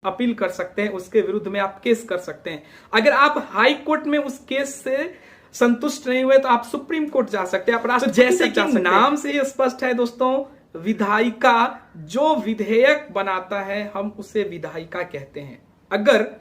Appeal कर सकते हैं, उसके विरुद्ध में आप केस कर सकते हैं। अगर आप हाई कोर्ट में उस केस से संतुष्ट नहीं हुए तो आप सुप्रीम कोर्ट जा सकते हैं, आप राष्ट्रपति जैसे कि नाम से ही स्पष्ट है दोस्तों, विधायिका जो विधेयक बनाता है हम उसे विधायिका कहते हैं। अगर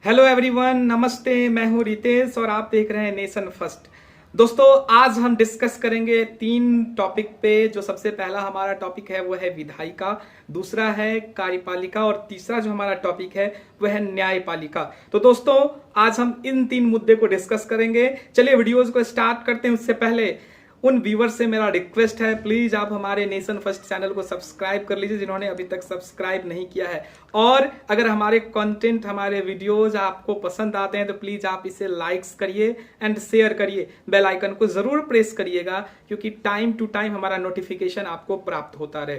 हेलो एवरीवन, नमस्ते, मैं हूं रितेश और आप देख रहे हैं नेशन फर्स्ट। दोस्तों आज हम डिस्कस करेंगे 3 टॉपिक पे। जो सबसे पहला हमारा टॉपिक है वो है विधायिका, दूसरा है कार्यपालिका और तीसरा जो हमारा टॉपिक है वो है न्यायपालिका। तो दोस्तों आज हम इन 3 मुद्दे को डिस्कस करेंगे। चलिए वीडियोज को स्टार्ट करते हैं। उससे पहले उन व्यूवर से मेरा रिक्वेस्ट है, प्लीज आप हमारे नेशन फर्स्ट चैनल को सब्सक्राइब कर लीजिए जिन्होंने अभी तक सब्सक्राइब नहीं किया है। और अगर हमारे कंटेंट, हमारे वीडियोज आपको पसंद आते हैं तो प्लीज आप इसे लाइक्स करिए एंड शेयर करिए। बेल आइकन को जरूर प्रेस करिएगा क्योंकि टाइम टू टाइम हमारा नोटिफिकेशन आपको प्राप्त होता रहे।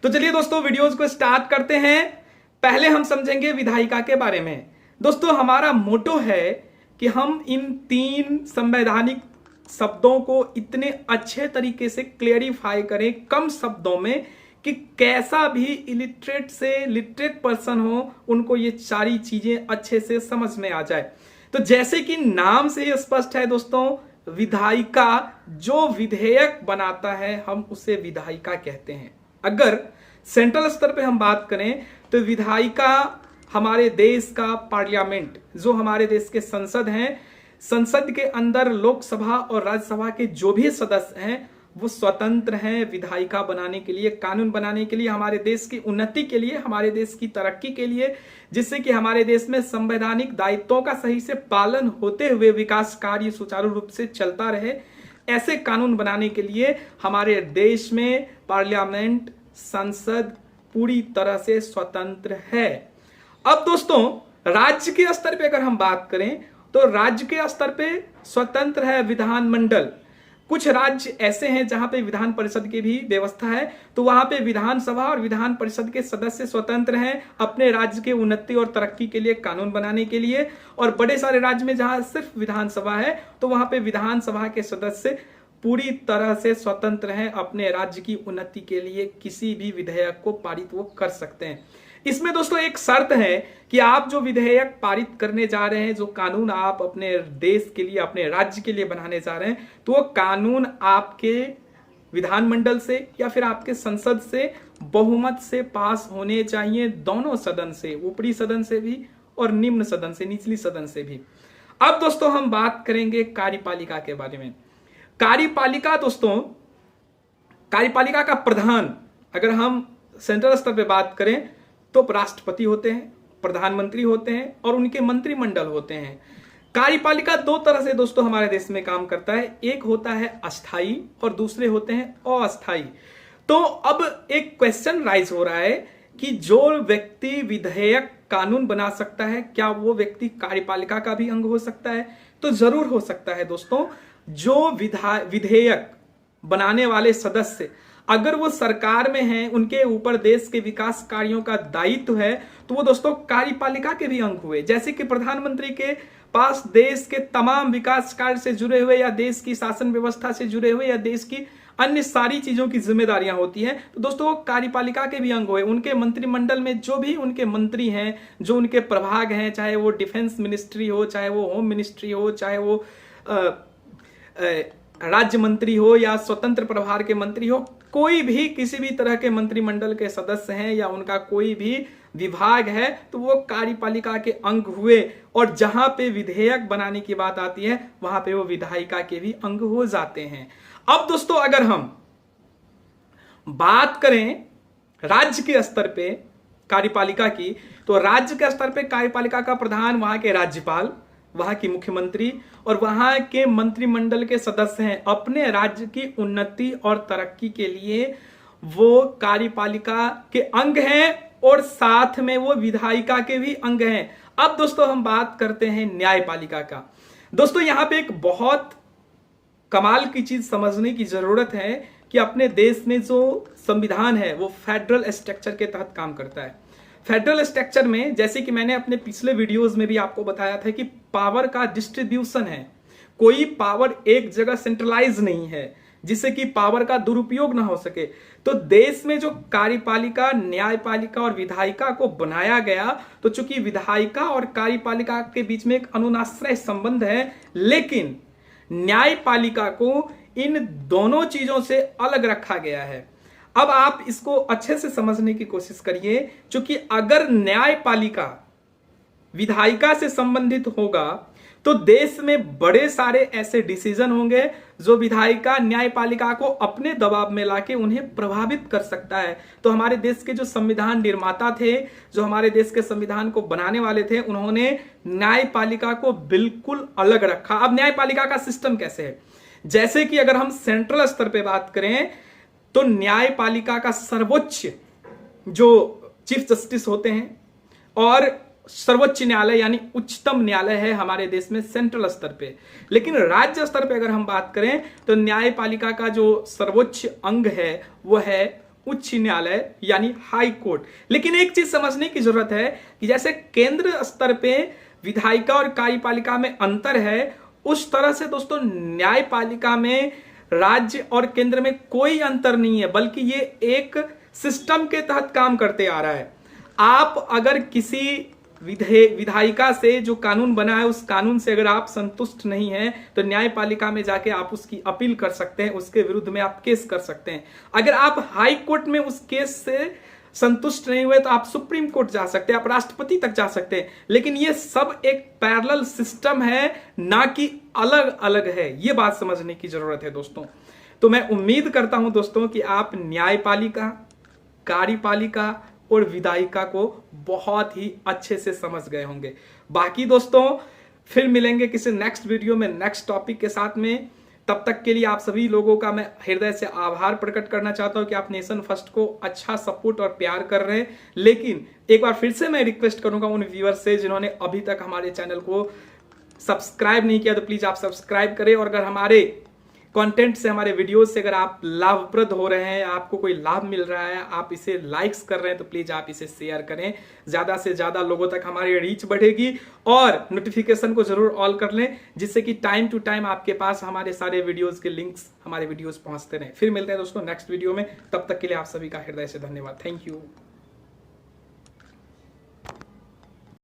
तो चलिए दोस्तों वीडियोज को स्टार्ट करते हैं। पहले हम समझेंगे विधायिका के बारे में। दोस्तों हमारा मोटो है कि हम इन 3 संवैधानिक शब्दों को इतने अच्छे तरीके से क्लेरिफाई करें कम शब्दों में कि कैसा भी इलिटरेट से लिटरेट पर्सन हो उनको ये सारी चीजें अच्छे से समझ में आ जाए। तो जैसे कि नाम से ही स्पष्ट है दोस्तों, विधायिका जो विधेयक बनाता है हम उसे विधायिका कहते हैं। अगर सेंट्रल स्तर पे हम बात करें तो विधायिका हमारे देश का पार्लियामेंट, जो हमारे देश के संसद हैं, संसद के अंदर लोकसभा और राज्यसभा के जो भी सदस्य हैं वो स्वतंत्र हैं विधायिका बनाने के लिए, कानून बनाने के लिए, हमारे देश की उन्नति के लिए, हमारे देश की तरक्की के लिए, जिससे कि हमारे देश में संवैधानिक दायित्वों का सही से पालन होते हुए विकास कार्य सुचारू रूप से चलता रहे। ऐसे कानून बनाने के लिए हमारे देश में पार्लियामेंट, संसद पूरी तरह से स्वतंत्र है। अब दोस्तों राज्य के स्तर पर अगर हम बात करें तो राज्य के स्तर पे स्वतंत्र है विधानमंडल। कुछ राज्य ऐसे हैं जहां पे विधान परिषद की भी व्यवस्था है, तो वहां पे विधानसभा और विधान परिषद के सदस्य स्वतंत्र हैं अपने राज्य के उन्नति और तरक्की के लिए, कानून बनाने के लिए। और बड़े सारे राज्य में जहां सिर्फ विधानसभा है तो वहां पे विधानसभा के सदस्य पूरी तरह से स्वतंत्र हैं अपने राज्य की उन्नति के लिए, किसी भी विधेयक को पारित वो कर सकते हैं। इसमें दोस्तों एक शर्त है कि आप जो विधेयक पारित करने जा रहे हैं, जो कानून आप अपने देश के लिए, अपने राज्य के लिए बनाने जा रहे हैं, तो वो कानून आपके विधानमंडल से या फिर आपके संसद से बहुमत से पास होने चाहिए, दोनों सदन से, ऊपरी सदन से भी और निम्न सदन से, निचली सदन से भी। अब दोस्तों हम बात करेंगे कार्यपालिका के बारे में। कार्यपालिका दोस्तों, कार्यपालिका का प्रधान अगर हम सेंट्रल स्तर पे बात करें तो राष्ट्रपति होते हैं, प्रधानमंत्री होते हैं और उनके मंत्रिमंडल होते हैं। कार्यपालिका 2 तरह से दोस्तों हमारे देश में काम करता है, एक होता है अस्थाई और दूसरे होते हैं अस्थाई। तो अब एक क्वेश्चन राइज हो रहा है कि जो व्यक्ति विधेयक, कानून बना सकता है, क्या वो व्यक्ति कार्यपालिका का भी अंग हो सकता है? तो जरूर हो सकता है दोस्तों। जो विधेयक बनाने वाले सदस्य अगर वो सरकार में हैं, उनके ऊपर देश के विकास कार्यों का दायित्व है, तो वो दोस्तों कार्यपालिका के भी अंग हुए। जैसे कि प्रधानमंत्री के पास देश के तमाम विकास कार्य से जुड़े हुए या देश की शासन व्यवस्था से जुड़े हुए या देश की अन्य सारी चीजों की जिम्मेदारियां होती हैं, तो दोस्तों वो कार्यपालिका के भी अंग हुए। उनके मंत्रिमंडल में जो भी उनके मंत्री हैं, जो उनके प्रभाग हैं, चाहे वो डिफेंस मिनिस्ट्री हो, चाहे वो होम मिनिस्ट्री हो, चाहे वो राज्य मंत्री हो या स्वतंत्र प्रभार के मंत्री हो, कोई भी किसी भी तरह के मंत्रिमंडल के सदस्य हैं या उनका कोई भी विभाग है तो वो कार्यपालिका के अंग हुए। और जहां पे विधेयक बनाने की बात आती है वहां पे वो विधायिका के भी अंग हो जाते हैं। अब दोस्तों अगर हम बात करें राज्य के स्तर पे कार्यपालिका की, तो राज्य के स्तर पे कार्यपालिका का प्रधान वहां के राज्यपाल, वहां की मुख्यमंत्री और वहां के मंत्रिमंडल के सदस्य हैं। अपने राज्य की उन्नति और तरक्की के लिए वो कार्यपालिका के अंग हैं और साथ में वो विधायिका के भी अंग हैं। अब दोस्तों हम बात करते हैं न्यायपालिका का। दोस्तों यहां पे एक बहुत कमाल की चीज समझने की जरूरत है कि अपने देश में जो संविधान है वो फेडरल स्ट्रक्चर के तहत काम करता है। फेडरल स्ट्रक्चर में जैसे कि मैंने अपने पिछले वीडियोस में भी आपको बताया था कि पावर का डिस्ट्रीब्यूशन है, कोई पावर एक जगह सेंट्रलाइज नहीं है जिससे कि पावर का दुरुपयोग ना हो सके। तो देश में जो कार्यपालिका, न्यायपालिका और विधायिका को बनाया गया, तो चूंकि विधायिका और कार्यपालिका के बीच में एक अनुनाश्रय संबंध है, लेकिन न्यायपालिका को इन दोनों चीजों से अलग रखा गया है। अब आप इसको अच्छे से समझने की कोशिश करिए, क्योंकि अगर न्यायपालिका विधायिका से संबंधित होगा तो देश में बड़े सारे ऐसे डिसीजन होंगे जो विधायिका न्यायपालिका को अपने दबाव में लाके उन्हें प्रभावित कर सकता है। तो हमारे देश के जो संविधान निर्माता थे, जो हमारे देश के संविधान को बनाने वाले थे, उन्होंने न्यायपालिका को बिल्कुल अलग रखा। अब न्यायपालिका का सिस्टम कैसे है, जैसे कि अगर हम सेंट्रल स्तर पे बात करें तो न्यायपालिका का सर्वोच्च जो चीफ जस्टिस होते हैं और सर्वोच्च न्यायालय यानी उच्चतम न्यायालय है हमारे देश में सेंट्रल स्तर पे। लेकिन राज्य स्तर पे अगर हम बात करें तो न्यायपालिका का जो सर्वोच्च अंग है वो है उच्च न्यायालय यानी हाई कोर्ट। लेकिन एक चीज समझने की जरूरत है कि जैसे केंद्र स्तर पे विधायिका और कार्यपालिका में अंतर है, उस तरह से दोस्तों न्यायपालिका में राज्य और केंद्र में कोई अंतर नहीं है, बल्कि ये एक सिस्टम के तहत काम करते आ रहा है। आप अगर किसी विधायिका से जो कानून बना है उस कानून से अगर आप संतुष्ट नहीं हैं तो न्यायपालिका में जाके आप उसकी अपील कर सकते हैं, उसके विरुद्ध में आप केस कर सकते हैं। अगर आप हाई कोर्ट में उस केस से संतुष्ट नहीं हुए तो आप सुप्रीम कोर्ट जा सकते हैं, आप राष्ट्रपति तक जा सकते हैं। लेकिन ये सब एक पैरेलल सिस्टम है, ना कि अलग अलग है। ये बात समझने की जरूरत है दोस्तों। तो मैं उम्मीद करता हूं दोस्तों कि आप न्यायपालिका, कार्यपालिका और विधायिका को बहुत ही अच्छे से समझ गए होंगे। बाकी दोस्तों फिर मिलेंगे किसी नेक्स्ट वीडियो में नेक्स्ट टॉपिक के साथ में। तब तक के लिए आप सभी लोगों का मैं हृदय से आभार प्रकट करना चाहता हूं कि आप नेशन फर्स्ट को अच्छा सपोर्ट और प्यार कर रहे हैं। लेकिन एक बार फिर से मैं रिक्वेस्ट करूंगा उन व्यूअर्स से जिन्होंने अभी तक हमारे चैनल को सब्सक्राइब नहीं किया तो प्लीज आप सब्सक्राइब करें। और अगर हमारे कंटेंट से, हमारे वीडियोस से अगर आप लाभप्रद हो रहे हैं, आपको कोई लाभ मिल रहा है, आप इसे लाइक्स कर रहे हैं तो प्लीज आप इसे शेयर करें। ज्यादा से ज्यादा लोगों तक हमारी रीच बढ़ेगी। और नोटिफिकेशन को जरूर ऑल कर लें जिससे कि टाइम टू टाइम आपके पास हमारे सारे वीडियोस के लिंक्स, हमारे वीडियोस पहुंचते रहें। फिर मिलते हैं दोस्तों नेक्स्ट वीडियो में। तब तक के लिए आप सभी का हृदय से धन्यवाद। Thank you.